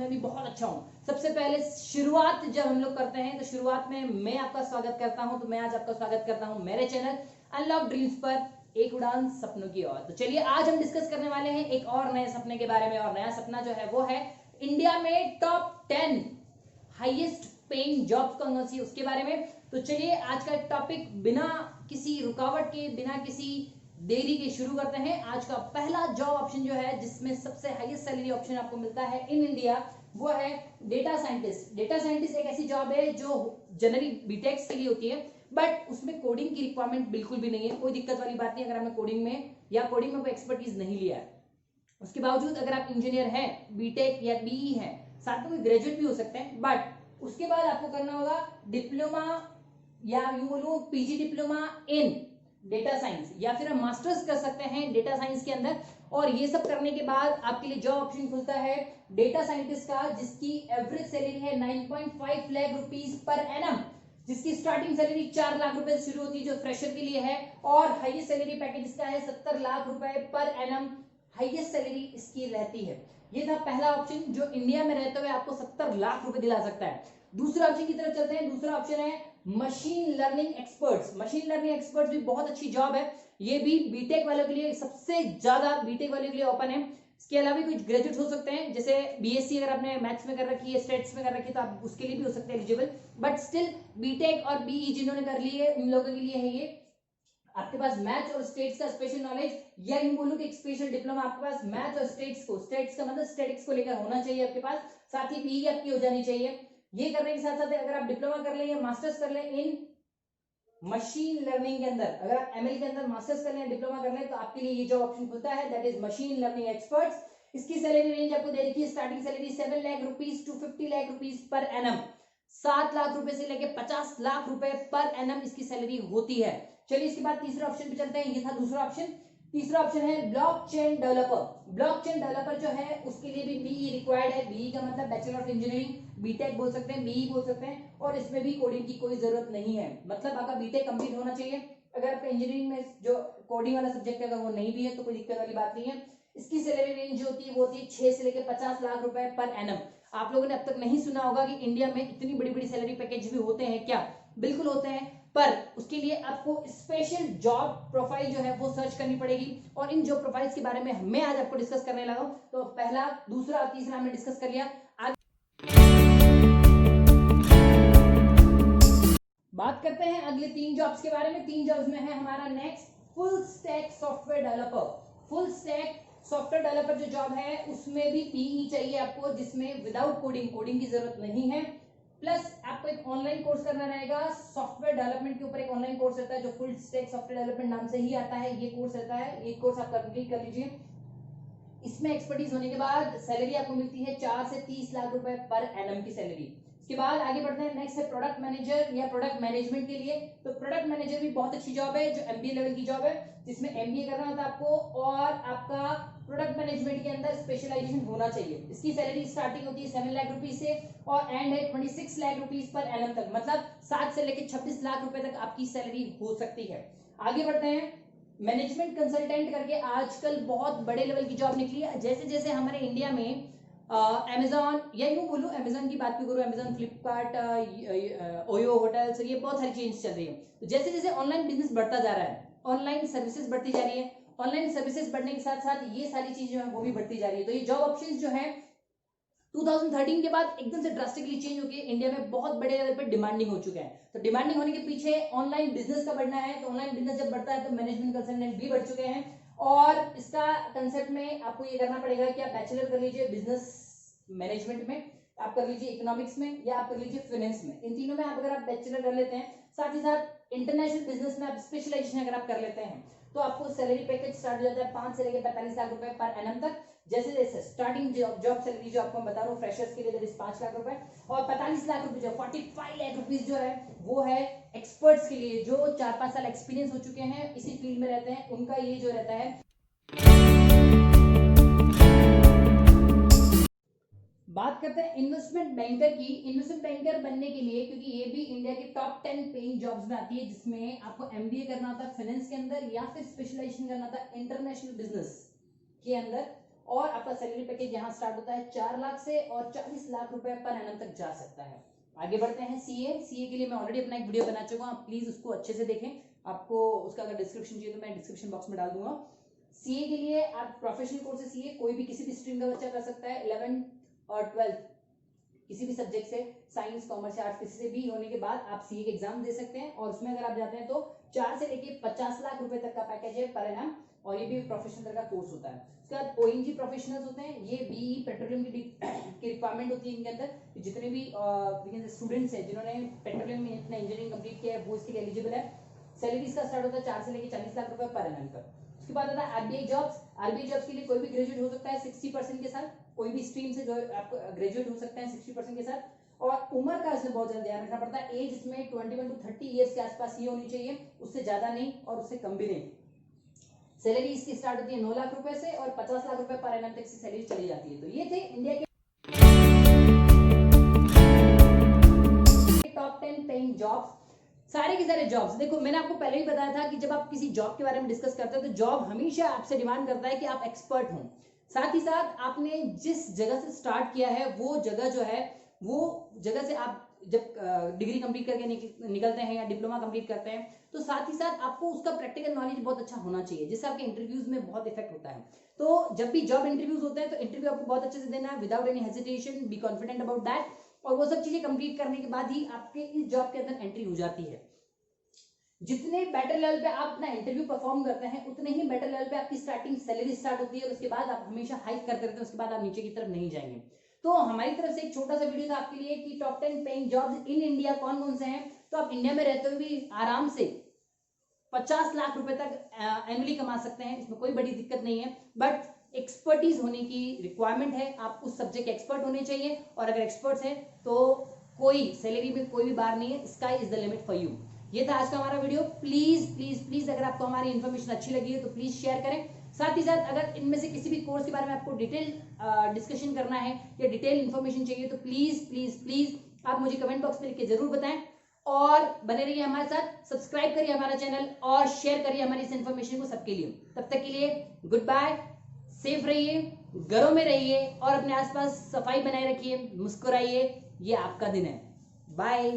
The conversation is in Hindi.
भी बहुत अच्छा हूँ। सबसे पहले शुरुआत जब हम लोग करते हैं तो शुरुआत में मैं आपका स्वागत करता हूँ। तो मैं आज आपका स्वागत करता हूँ मेरे चैनल अनलॉक ड्रीम्स पर, एक उड़ान सपनों की ओर। तो चलिए आज हम डिस्कस करने वाले हैं एक और नए सपने के बारे में। और नया सपना जो है वो है इंडिया में टॉप 10 हाईएस्ट पेइंग जॉब्स कौन सी, उसके बारे में। तो चलिए आज का टॉपिक बिना किसी रुकावट के, बिना किसी देरी के शुरू करते हैं। आज का पहला जॉब ऑप्शन जो है जिसमें सबसे हाईएस्ट सैलरी ऑप्शन आपको मिलता है इन इंडिया, वो है डेटा साइंटिस्ट। डेटा साइंटिस्ट एक ऐसी जॉब है जो जनरली बीटेक्स के लिए होती है, बट उसमें कोडिंग की रिक्वायरमेंट बिल्कुल भी नहीं है। कोई दिक्कत वाली बात नहीं अगर आपने कोडिंग में या कोडिंग में कोई एक्सपर्टीज नहीं लिया है। उसके बावजूद अगर आप इंजीनियर हैं, बीटेक या बीई हैं, साथ में कोई ग्रेजुएट भी हो सकते हैं, बट उसके बाद आपको करना होगा डिप्लोमा या यूं बोलूं PG diploma in data science, या फिर हम मास्टर्स कर सकते हैं डेटा साइंस के अंदर। और ये सब करने के बाद आपके लिए जॉब ऑप्शन खुलता है डेटा साइंटिस्ट का, जिसकी एवरेज सैलरी है 9.5 लाख रुपीस पर एनम, जिसकी स्टार्टिंग सैलरी 4 लाख रुपए से शुरू होती है जो फ्रेशर के लिए है, और हाईएस्ट सैलरी पैकेज इसका है 70 लाख रुपए पर एनम, हाईएस्ट सैलरी इसकी रहती है। ये था पहला ऑप्शन जो इंडिया में रहते हुए आपको 70 लाख रुपए दिला सकता है। दूसरा ऑप्शन की तरफ चलते हैं। दूसरा ऑप्शन है machine learning experts. Machine learning experts भी बहुत अच्छी जॉब है। ये भी बीटेक वालों के लिए, सबसे ज्यादा बीटेक वालों के लिए ओपन है। इसके अलावा कुछ ग्रेजुएट हो सकते हैं, जैसे बीएससी अगर आपने मैथ्स में कर रखी है, स्टेट्स में कर रखी है, तो आप उसके लिए भी हो सकते हैं एलिजिबल। बट स्टिल बीटेक और बीई जिन्होंने कर ली है उन लोगों के लिए है ये। आपके पास मैथ्स और स्टेट्स का स्पेशल नॉलेज, या यूं बोलूं कि एक स्पेशल डिप्लोमा आपके पास मैथ्स और स्टेट्स को, स्टेट्स का मतलब स्टैटिक्स को लेकर होना चाहिए आपके पास, साथ ही बीई आपकी हो जानी चाहिए। ये करने के साथ साथ अगर आप डिप्लोमा कर लें या मास्टर्स कर लें इन मशीन लर्निंग के अंदर, अगर आप एमएल के अंदर मास्टर्स कर लें, डिप्लोमा कर लें, तो आपके लिए ये जॉब ऑप्शन खुलता है, that is machine learning experts. इसकी सैलरी रेंज आपको दे रखी है, starting salary 7 lakh rupees to 50 lakh rupees per annum, 7 lakh रुपए से लेकर 50 लाख रुपए पर एनम इसकी सैलरी होती है। चलिए इसके बाद तीसरे ऑप्शन पे चलते हैं। ये था दूसरा ऑप्शन। तीसरा ऑप्शन है ब्लॉकचेन डेवलपर। ब्लॉकचेन डेवलपर जो है उसके लिए भी बीई रिक्वायर्ड है। बीई का मतलब बैचलर ऑफ इंजीनियरिंग, बीटेक बोल सकते हैं, बीई बोल सकते हैं, और इसमें भी कोडिंग की कोई जरूरत नहीं है। मतलब आपका बीटेक कंप्लीट होना चाहिए। अगर आपका इंजीनियरिंग में जो कोडिंग वाला सब्जेक्ट है अगर वो नहीं भी है तो कोई दिक्कत वाली बात नहीं है। इसकी सैलरी रेंज जो होती है वो होती है 6 से लेकर 50 लाख रुपए पर एनम। आप लोगों ने अब तक नहीं सुना होगा कि इंडिया में इतनी बड़ी बड़ी सैलरी पैकेज भी होते हैं क्या? बिल्कुल होते हैं, पर उसके लिए आपको स्पेशल जॉब प्रोफाइल जो है वो सर्च करनी पड़ेगी। और इन जॉब प्रोफाइल्स के बारे में मैं आज आपको डिस्कस करने लगा हूं। तो पहला, दूसरा, तीसरा हमने डिस्कस कर लिया। बात करते हैं अगले 3 जॉब्स के बारे में। 3 जॉब्स में है हमारा next full stack software developer. Full stack software developer जो जॉब है उसमें भी पीई चाहिए आपको, जिसमें विदाउट कोडिंग की जरूरत नहीं है। प्लस आपको एक ऑनलाइन कोर्स करना रहेगा सॉफ्टवेयर डेवलपमेंट के ऊपर। एक ऑनलाइन कोर्स रहता है जो फुल स्टैक सॉफ्टवेयर डेवलपमेंट नाम से ही आता है, ये कोर्स रहता है। ये कोर्स आप कंप्लीट कर लीजिए। इसमें एक्सपर्टीज होने के बाद सैलरी आपको मिलती है 4 से 30 लाख रुपए पर एनम की सैलरी। इसके बाद आगे बढ़ते हैं। नेक्स्ट है प्रोडक्ट मैनेजर या प्रोडक्ट मैनेजमेंट के लिए। तो प्रोडक्ट मैनेजर भी बहुत अच्छी जॉब है, जो एमबीए लेवल की जॉब है, जिसमें एमबीए करना होता है आपको, और आपका प्रोडक्ट मैनेजमेंट के अंदर स्पेशलाइजेशन होना चाहिए। इसकी सैलरी स्टार्टिंग होती है 7 लाख रुपीज से और एंड है 26 लाख रुपीज पर एनम तक, मतलब 7 से लेकर 26 लाख रुपए तक आपकी सैलरी हो सकती है। आगे बढ़ते हैं। मैनेजमेंट कंसल्टेंट करके आजकल बहुत बड़े लेवल की जॉब निकली है। जैसे जैसे हमारे इंडिया में अमेजॉन, या यूं बोलूं अमेजॉन की बात भी करूं, अमेजॉन, फ्लिपकार्ट, ओयो होटल्स, ये बहुत सारी चेंज चल रही है। तो जैसे जैसे ऑनलाइन बिजनेस बढ़ता जा रहा है, ऑनलाइन सर्विसेज बढ़ती जा रही है, ऑनलाइन सर्विसेज बढ़ने के साथ साथ ये सारी चीजें जो है वो भी बढ़ती जा रही है। तो ये जॉब ऑप्शंस जो है 2013 के बाद एकदम से ड्रास्टिकली चेंज होकर इंडिया में बहुत बड़े लेवल पर डिमांडिंग हो चुका है। तो डिमांडिंग होने के पीछे ऑनलाइन बिजनेस का बढ़ना है। तो ऑनलाइन बिजनेस जब बढ़ता है तो मैनेजमेंट कंसल्टेंट भी बढ़ चुके हैं। और इसका कंसेप्ट में आपको ये करना पड़ेगा कि आप बैचलर कर लीजिए बिजनेस मैनेजमेंट में, आप कर लीजिए इकोनॉमिक्स में, या आप कर लीजिए फाइनेंस में। इन तीनों में आप अगर आप बैचलर कर लेते हैं, साथ ही साथ इंटरनेशनल बिजनेस में आप स्पेशलाइजेशन अगर आप कर लेते हैं, तो आपको सैलरी पैकेज स्टार्ट हो जाता है 5 से लेकर 45 लाख रुपए पर एनम तक। जैसे जैसे स्टार्टिंग जॉब सैलरी जो आपको बता रहा हूँ फ्रेशर्स के लिए दैट इज 5 लाख रुपए, और 45 लाख रुपए जो 45 लाख रुपीस जो है वो है एक्सपर्ट्स के लिए, जो 4-5 साल एक्सपीरियंस हो चुके हैं, इसी फील्ड में रहते हैं, उनका ये जो रहता है। बात करते हैं इन्वेस्टमेंट बैंकर की। इन्वेस्टमेंट बैंकर बनने के लिए, क्योंकि ये भी इंडिया के टॉप 10 पेइंग जॉब्स में आती है, जिसमें आपको एमबीए करना होता है फाइनेंस के अंदर, या फिर स्पेशलाइजेशन करना होता है इंटरनेशनल बिजनेस के अंदर, और आपका सैलरी पैकेज यहाँ स्टार्ट होता है 4 लाख से और 40 लाख रुपए पर एनम तक जा सकता है। आगे बढ़ते हैं सीए के लिए मैं ऑलरेडी अपना एक वीडियो बना चुका हूँ, आप प्लीज उसको अच्छे से देखें। आपको उसका अगर डिस्क्रिप्शन चाहिए तो मैं डिस्क्रिप्शन बॉक्स में डाल दूंगा। सीए के लिए आप प्रोफेशनल कोर्स है सीए, कोई भी किसी भी स्ट्रीम का बच्चा कर सकता है। 11 और 12 किसी भी सब्जेक्ट से, साइंस कॉमर्स या आर्ट्स किसी से भी होने के बाद आप सीए के एग्जाम दे सकते हैं और उसमें अगर आप जाते हैं तो 4 से लेके 50 लाख रुपए तक का पैकेज है पर एनम और ये भी प्रोफेशनल का कोर्स होता है। उसके बाद ओएनजी प्रोफेशनल्स होते हैं, ये बीई पेट्रोलियम की रिक्वायरमेंट होती है इनके अंदर। जितने भी स्टूडेंट्स हैं जिन्होंने पेट्रोलियम में अपना इंजीनियरिंग कंप्लीट किया है वो इसके लिए एलिजिबल है। सैलरी इसका स्टार्ट होता है 4 से लेके 40 लाख रुपए पर एनम तक। उसके बाद आता है आरबीआई जॉब्स के लिए कोई भी ग्रेजुएट हो सकता है 60% के साथ, कोई भी स्ट्रीम से जो आप ग्रेजुएट हो सकते हैं 60% के साथ। और उम्र का इसमें बहुत ज्यादा ध्यान रखना पड़ता है, एज इसमें 21 to 30 ईयर्स के आसपास ये होनी चाहिए, उससे ज्यादा नहीं और उससे कम भी नहीं। सैलरी इसकी स्टार्ट होती है 9 लाख रुपए से और 50 लाख रुपए पर एनम तक से सैलरी चली जाती है। तो ये थे इंडिया के टॉप 10 पेइंग जॉब्स, सारे के सारे जॉब्स। देखो मैंने आपको पहले ही बताया था कि जब आप किसी जॉब के बारे में डिस्कस करते हो तो जॉब हमेशा आपसे डिमांड करता है कि आप एक्सपर्ट हों। साथ ही साथ आपने जिस जगह से स्टार्ट किया है वो जगह जो है, वो जगह से आप जब डिग्री कंप्लीट करके निकलते हैं या डिप्लोमा कंप्लीट करते हैं तो साथ ही साथ आपको उसका प्रैक्टिकल नॉलेज बहुत अच्छा होना चाहिए जिससे आपके इंटरव्यूज में बहुत इफेक्ट होता है। तो जब भी जॉब इंटरव्यूज होते हैं तो इंटरव्यू आपको बहुत अच्छे से देना है, without any hesitation, be confident about that. और वो सब चीजें कंप्लीट करने के बाद ही आपके इस जॉब के अंदर एंट्री हो जाती है। जितने बेटर लेवल पे आप अपना इंटरव्यू परफॉर्म करते हैं उतने ही बेटर लेवल पे आपकी स्टार्टिंग सैलरी स्टार्ट होती है और उसके बाद आप हमेशा हाइक करते रहते हैं, उसके बाद आप नीचे की तरफ नहीं जाएंगे। तो हमारी तरफ से एक छोटा सा वीडियो था आपके लिए कि top 10 paying jobs in India कौन कौन से हैं। तो आप इंडिया में रहते हुए भी आराम से 50 लाख रुपए तक एनुअली कमा सकते हैं, इसमें कोई बड़ी दिक्कत नहीं है। बट एक्सपर्टीज होने की रिक्वायरमेंट है, आप उस सब्जेक्ट के एक्सपर्ट होने चाहिए और अगर एक्सपर्ट्स हैं तो कोई सैलरी में कोई भी बार नहीं है, sky is the limit for you. ये था आज का हमारा वीडियो। प्लीज प्लीज प्लीज अगर आपको हमारी इन्फॉर्मेशन अच्छी लगी है तो प्लीज शेयर करें। साथ ही साथ अगर इनमें से किसी भी कोर्स के बारे में आपको डिटेल डिस्कशन करना है या डिटेल इन्फॉर्मेशन चाहिए तो प्लीज प्लीज प्लीज आप मुझे कमेंट बॉक्स में लिख के जरूर बताएं और बने रहिए हमारे साथ, सब्सक्राइब करिए हमारा चैनल और शेयर करिए हमारी इस इन्फॉर्मेशन को सबके लिए। तब तक के लिए गुड बाय, सेफ रहिए, घरों में रहिए और अपने आसपास सफाई बनाए रखिए, मुस्कुराइए। ये आपका दिन है। बाय।